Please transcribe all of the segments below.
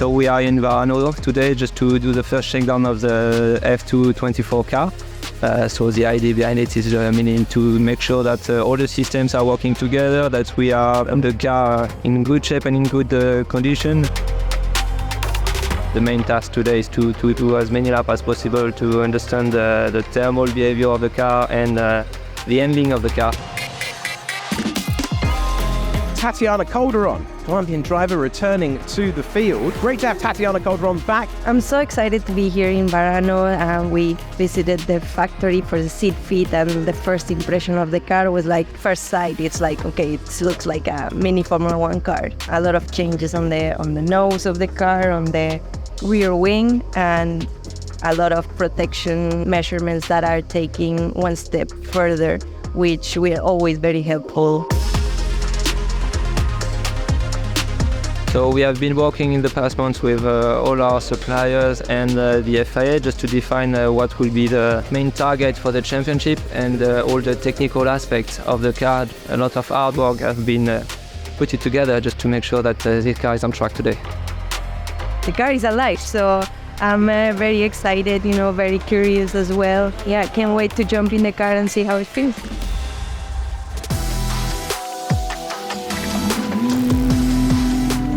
So we are in Varano today just to do the first shakedown of the F224 car. So the idea behind it is meaning to make sure that all the systems are working together, that we are the car in good shape and in good condition. The main task today is to do as many laps as possible to understand the thermal behavior of the car and the handling of the car. Tatiana Calderon, Colombian driver, returning to the field. Great to have Tatiana Calderon back. I'm so excited to be here in Varano. We visited the factory for the seat fit, and the first impression of the car was like, first sight, it's like, okay, it looks like a mini Formula 1 car. A lot of changes on the nose of the car, on the rear wing, and a lot of protection measurements that are taking one step further, which were always very helpful. So we have been working in the past months with all our suppliers and the FIA just to define what will be the main target for the championship and all the technical aspects of the car. A lot of hard work have been put together just to make sure that this car is on track today. The car is alive, so I'm very excited, very curious as well. Yeah, can't wait to jump in the car and see how it feels.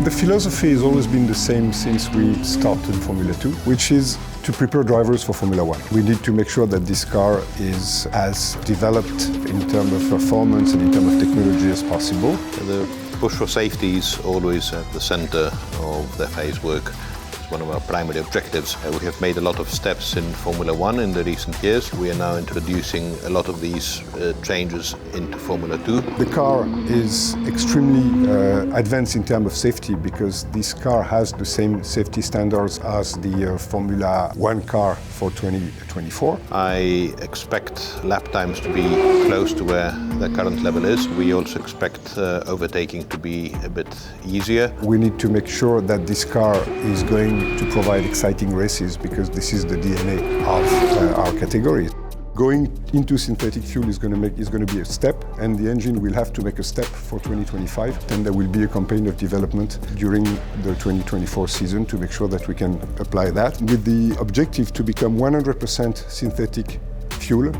The philosophy has always been the same since we started Formula 2, which is to prepare drivers for Formula 1. We need to make sure that this car is as developed in terms of performance and in terms of technology as possible. The push for safety is always at the center of the FIA's work. It's one of our primary objectives. We have made a lot of steps in Formula 1 in the recent years. We are now introducing a lot of these changes into Formula 2. The car is extremely advanced in terms of safety because this car has the same safety standards as the Formula 1 car for 2024. I expect lap times to be close to where the current level is. We also expect overtaking to be a bit easier. We need to make sure that this car is going to provide exciting races because this is the DNA of our category. Going into synthetic fuel is going to be a step, and the engine will have to make a step for 2025. Then there will be a campaign of development during the 2024 season to make sure that we can apply that with the objective to become 100% synthetic fuel.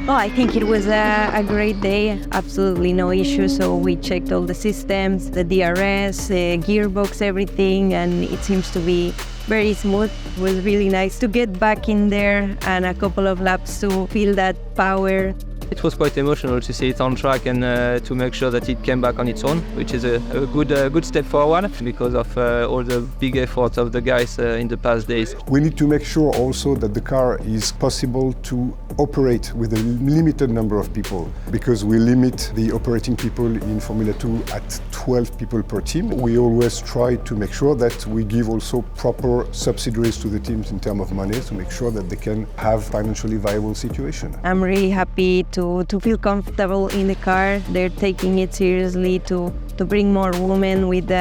Oh, I think it was a great day, absolutely no issue. So we checked all the systems, the DRS, gearbox, everything, and it seems to be very smooth. It was really nice to get back in there and a couple of laps to feel that power. It was quite emotional to see it on track and to make sure that it came back on its own, which is a good step forward because of all the big efforts of the guys in the past days. We need to make sure also that the car is possible to operate with a limited number of people because we limit the operating people in Formula 2 at 12 people per team. We always try to make sure that we give also proper subsidies to the teams in terms of money to make sure that they can have financially viable situation. I'm really happy to feel comfortable in the car. They're taking it seriously to bring more women with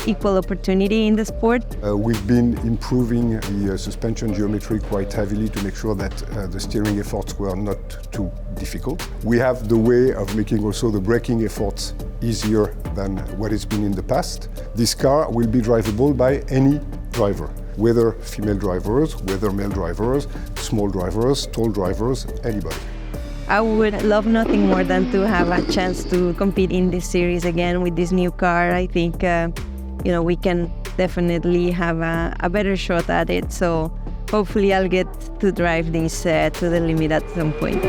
equal opportunity in the sport. We've been improving the suspension geometry quite heavily to make sure that the steering efforts were not too difficult. We have the way of making also the braking efforts easier than what it's been in the past. This car will be drivable by any driver, whether female drivers, whether male drivers, small drivers, tall drivers, anybody. I would love nothing more than to have a chance to compete in this series again with this new car. I think we can definitely have a better shot at it. So hopefully I'll get to drive this to the limit at some point.